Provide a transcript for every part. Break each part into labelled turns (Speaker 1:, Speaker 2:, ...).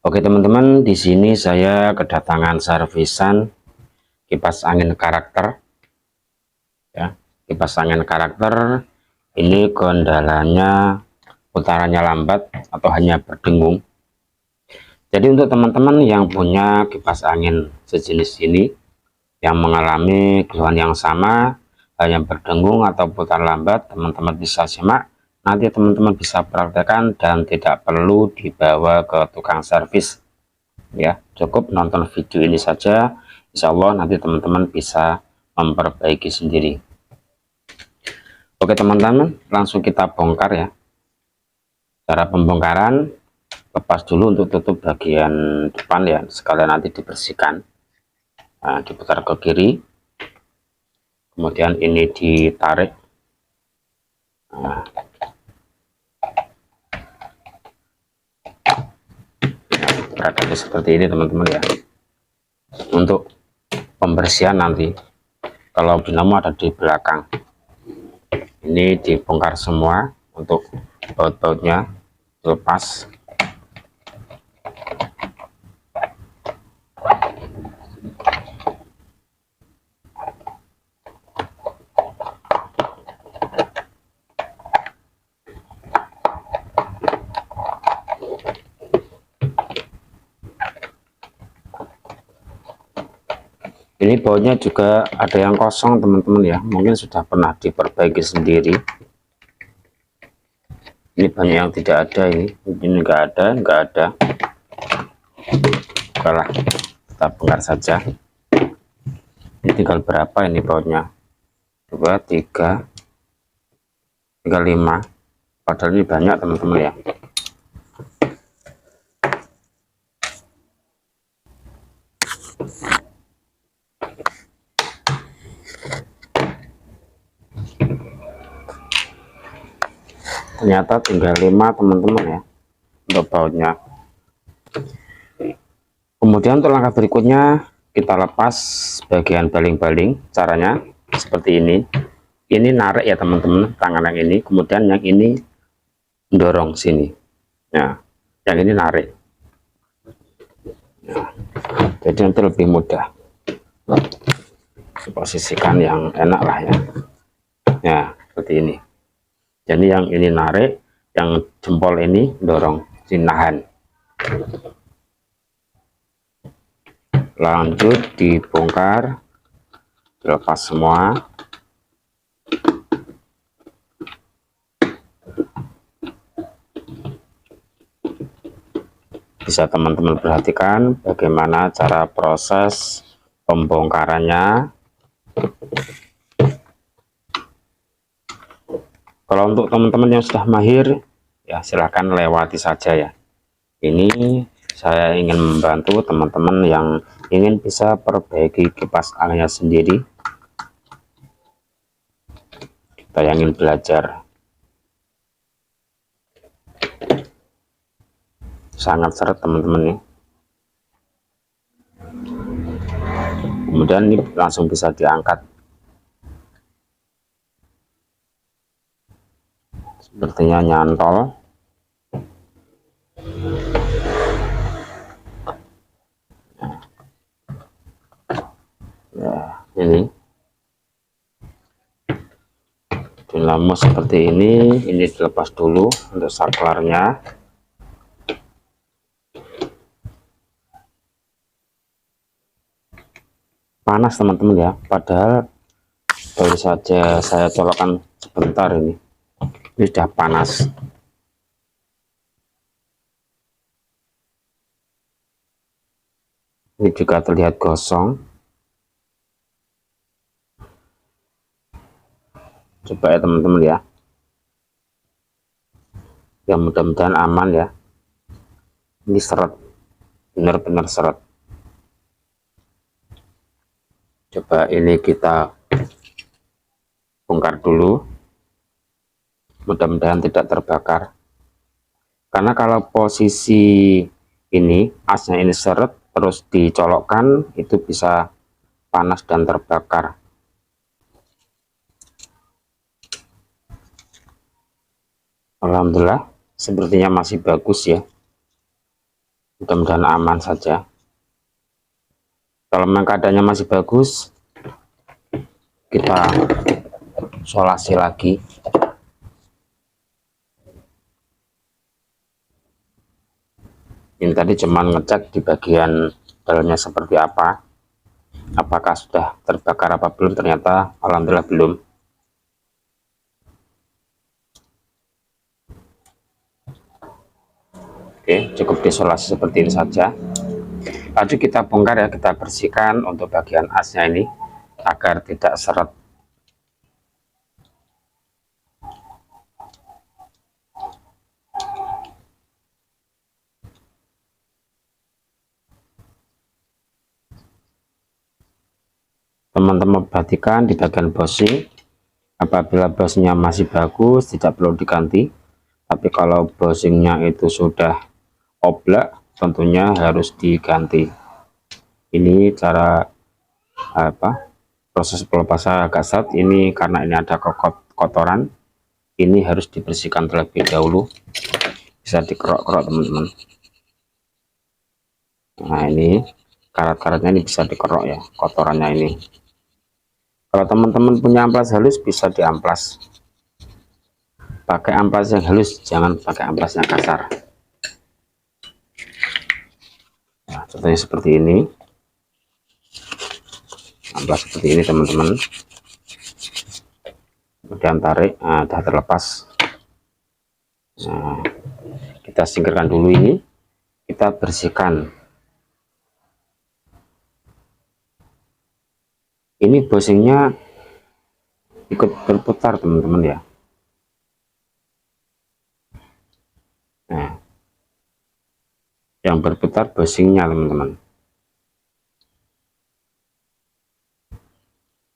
Speaker 1: Oke teman-teman, di sini saya kedatangan servisan kipas angin karakter ya. Kipas angin karakter ini kendalanya putarannya lambat atau hanya berdengung. Jadi untuk teman-teman yang punya kipas angin sejenis ini yang mengalami keluhan yang sama, hanya berdengung atau putar lambat, teman-teman bisa simak. Nanti teman-teman bisa praktekkan dan tidak perlu dibawa ke tukang servis. Ya, cukup nonton video ini saja, insya Allah nanti teman-teman bisa memperbaiki sendiri. Oke teman-teman, langsung kita bongkar ya. Cara pembongkaran, lepas dulu untuk tutup bagian depan ya, sekalian nanti dibersihkan. Nah, diputar ke kiri, kemudian ini ditarik. Nah, berada seperti ini teman-teman ya. Untuk pembersihan nanti, kalau dinamo ada di belakang, ini dibongkar semua untuk baut-bautnya lepas. Ini bautnya juga ada yang kosong teman-teman ya, mungkin sudah pernah diperbaiki sendiri. Ini banyak yang tidak ada, ini enggak ada. Kalah, kita bongkar saja. Ini tinggal berapa ini bautnya? 2, 3, tinggal 5. Padahal ini banyak teman-teman ya. Ternyata tinggal 5 teman-teman ya untuk bautnya. Kemudian untuk langkah berikutnya kita lepas bagian baling-baling. Caranya seperti ini narik ya teman-teman, tangan yang ini, kemudian yang ini dorong sini. Nah, yang ini narik. Nah, jadi nanti lebih mudah posisikan yang enak lah ya. Ya seperti ini. Jadi yang ini narik, yang jempol ini dorong, nahan. Lanjut dibongkar, dilepas semua. Bisa teman-teman perhatikan bagaimana cara proses pembongkarannya. Kalau untuk teman-teman yang sudah mahir ya silahkan lewati saja ya. Ini saya ingin membantu teman-teman yang ingin bisa perbaiki kipas anginnya sendiri. Kita yang ingin belajar. Sangat seret teman-teman ya. Kemudian ini langsung bisa diangkat. Sepertinya nyantol. Ya, ini dinamo seperti ini dilepas dulu untuk saklarnya. Panas teman-teman ya, padahal baru saja saya colokkan sebentar ini sudah panas. Ini juga terlihat gosong. Coba ya teman-teman ya. Ya mudah-mudahan aman ya. Ini seret, benar-benar seret. Coba ini kita bongkar dulu. Mudah-mudahan tidak terbakar. Karena kalau posisi ini asnya ini seret terus dicolokkan itu bisa panas dan terbakar. Alhamdulillah sepertinya masih bagus ya. mudah-mudahan aman saja. Kalau memang keadaannya masih bagus, kita solasi lagi. Ini tadi cuman ngecek di bagian dalamnya seperti apa, apakah sudah terbakar apa belum. Ternyata alhamdulillah belum. Oke, cukup disolasi seperti ini saja. Lalu kita bongkar ya, kita bersihkan untuk bagian asnya ini agar tidak seret. Teman-teman perhatikan di bagian bushing, apabila bushingnya masih bagus tidak perlu diganti, tapi kalau bushingnya itu sudah oblak tentunya harus diganti. Ini cara proses pelepasan agak sat ini karena ini ada kotoran, ini harus dibersihkan terlebih dahulu. Bisa dikerok-kerok teman-teman. Nah ini karat-karatnya ini bisa dikerok ya, kotorannya ini. Kalau teman-teman punya amplas halus bisa diamplas, pakai amplas yang halus, jangan pakai amplas yang kasar. Nah, contohnya seperti ini, amplas seperti ini teman-teman. Kemudian tarik, nah, sudah terlepas. Nah, kita singkirkan dulu ini, kita bersihkan. Ini bushingnya ikut berputar teman-teman ya. Nah, yang berputar bushingnya teman-teman.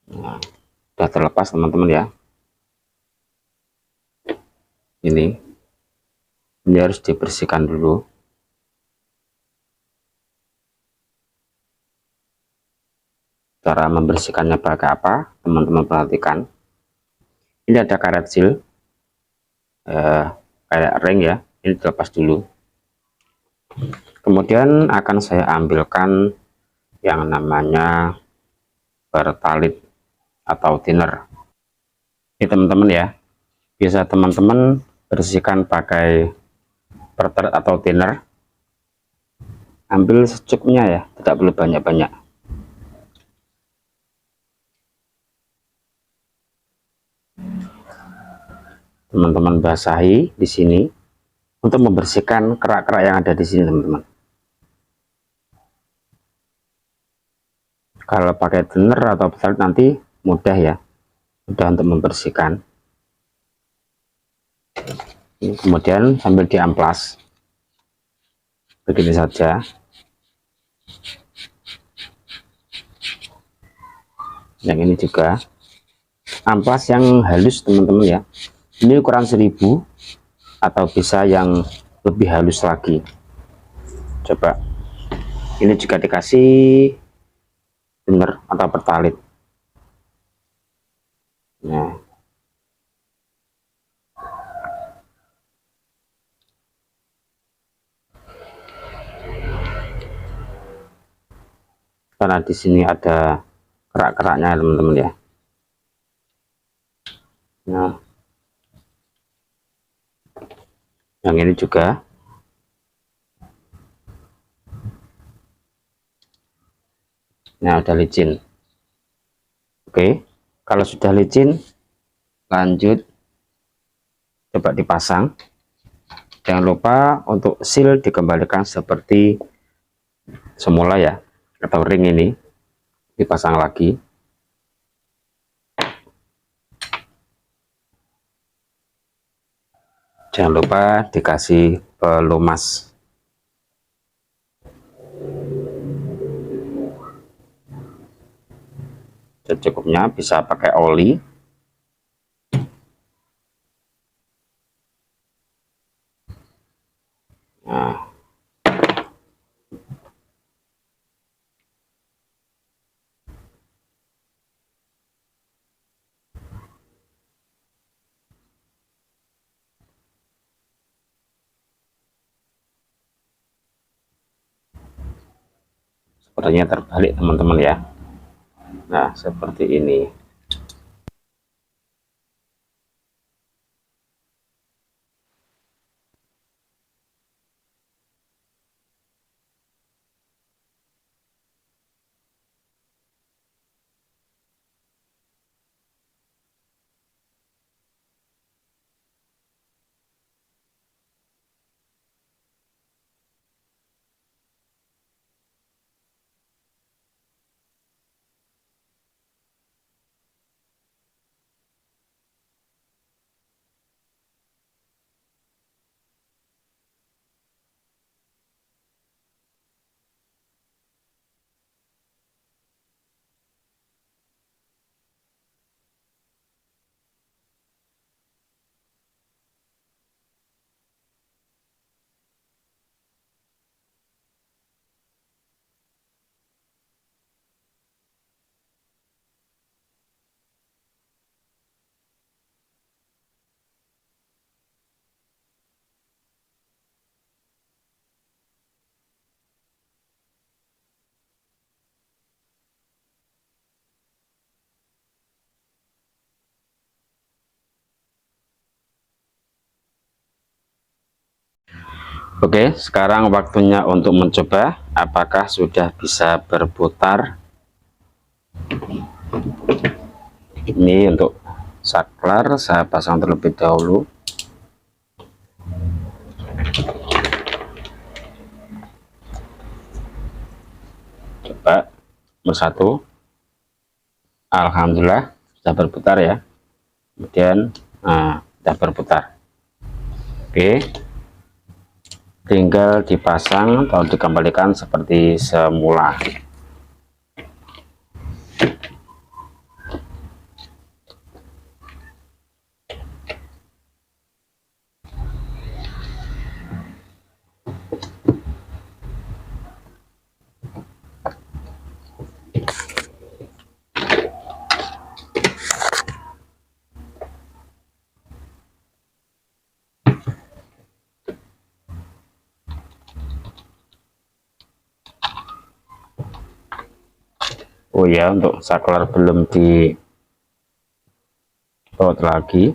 Speaker 1: Nah, sudah terlepas teman-teman ya. Ini harus dibersihkan dulu. Cara membersihkannya pakai apa, teman-teman perhatikan. Ini ada karet sil, kayak ring ya, ini dilepas dulu. Kemudian akan saya ambilkan yang namanya pertalit atau thinner. Ini teman-teman ya, bisa teman-teman bersihkan pakai pertalit atau thinner. Ambil secukupnya ya, tidak perlu banyak-banyak. Teman-teman basahi di sini untuk membersihkan kerak-kerak yang ada di sini teman-teman. Kalau pakai thinner atau pertalit nanti mudah ya, mudah untuk membersihkan. Kemudian sambil diamplas begini saja. Yang ini juga amplas yang halus teman-teman ya, ini ukuran 1000 atau bisa yang lebih halus lagi. Coba ini juga dikasih thinner atau pertalit. Nah, karena di sini ada kerak-keraknya teman-teman ya. Nah, yang ini juga. Nah, udah licin. Oke, kalau sudah licin lanjut coba dipasang. Jangan lupa untuk seal dikembalikan seperti semula ya, atau ring ini dipasang lagi. Jangan lupa dikasih pelumas. Secukupnya, bisa pakai oli. Nah, sepertinya terbalik teman-teman ya. Nah seperti ini. Oke, sekarang waktunya untuk mencoba apakah sudah bisa berputar. Ini untuk saklar saya pasang terlebih dahulu. Coba bersatu. Alhamdulillah sudah berputar ya. Kemudian sudah berputar. Oke, tinggal dipasang atau dikembalikan seperti semula. Oh ya, untuk saklar belum di baut lagi.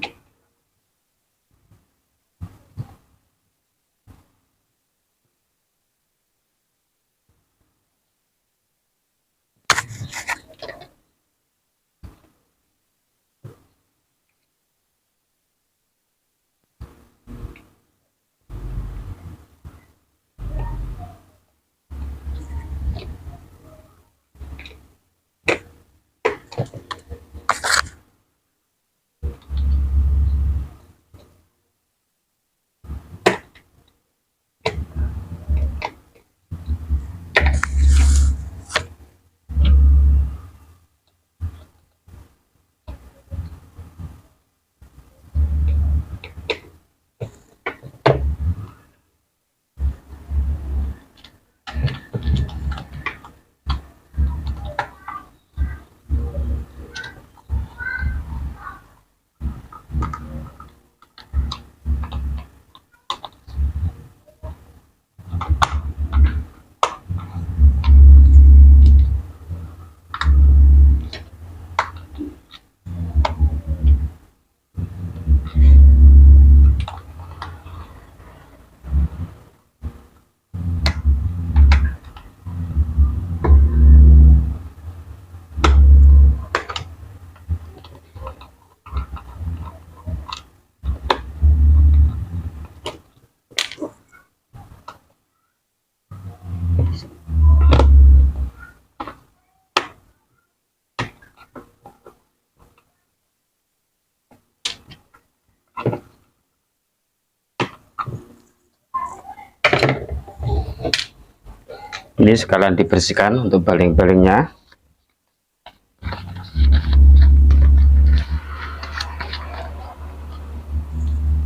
Speaker 1: Ini sekalian dibersihkan untuk baling-balingnya.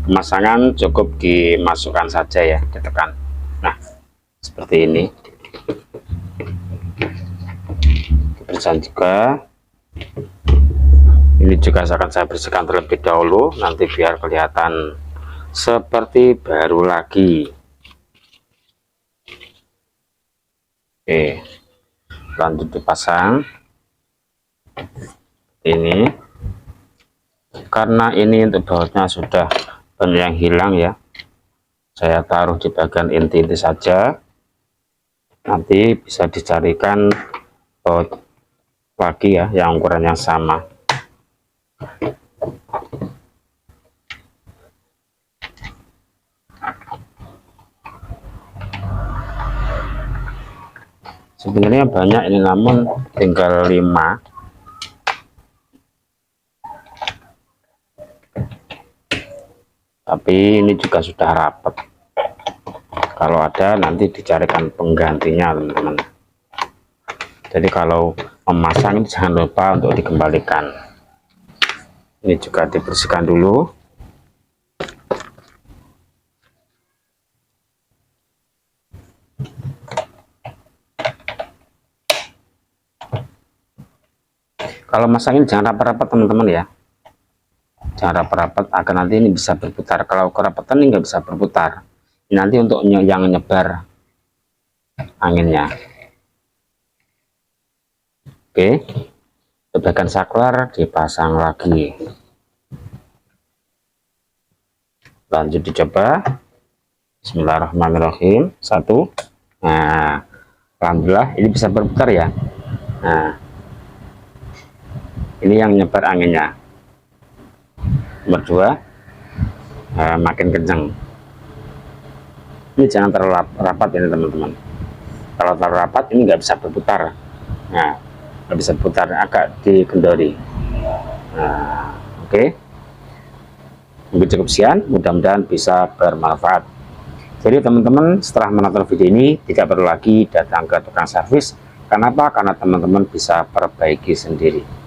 Speaker 1: Pemasangan cukup dimasukkan saja ya, ditekan. Nah seperti ini. Dibersihkan juga. Ini juga akan saya bersihkan terlebih dahulu, nanti biar kelihatan seperti baru lagi. Oke, lanjut dipasang ini. Karena ini untuk bautnya sudah banyak yang hilang ya, saya taruh di bagian inti-inti saja, nanti bisa dicarikan baut lagi ya yang ukuran yang sama. Sebenarnya banyak ini, namun tinggal 5. Tapi ini juga sudah rapat. Kalau ada nanti dicarikan penggantinya teman-teman. Jadi kalau memasang jangan lupa untuk dikembalikan. Ini juga dibersihkan dulu. Kalau masang ini jangan rapat-rapat teman-teman ya, jangan rapat-rapat agar nanti ini bisa berputar. Kalau kerapatan ini nggak bisa berputar, ini nanti untuk yang nyebar anginnya. Oke, bagian saklar dipasang lagi, lanjut dicoba. Bismillahirrahmanirrahim. 1. Nah, alhamdulillah ini bisa berputar ya. Nah, ini yang nyebar anginnya. Nomor 2, makin kencang. Ini jangan terlalu rapat ini teman-teman. Kalau terlalu rapat ini nggak bisa berputar. Nah, nggak bisa berputar, agak dikendori. Nah, oke. Mungkin cukup sekian, mudah-mudahan bisa bermanfaat. Jadi teman-teman setelah menonton video ini tidak perlu lagi datang ke tukang servis. Kenapa? Karena teman-teman bisa perbaiki sendiri.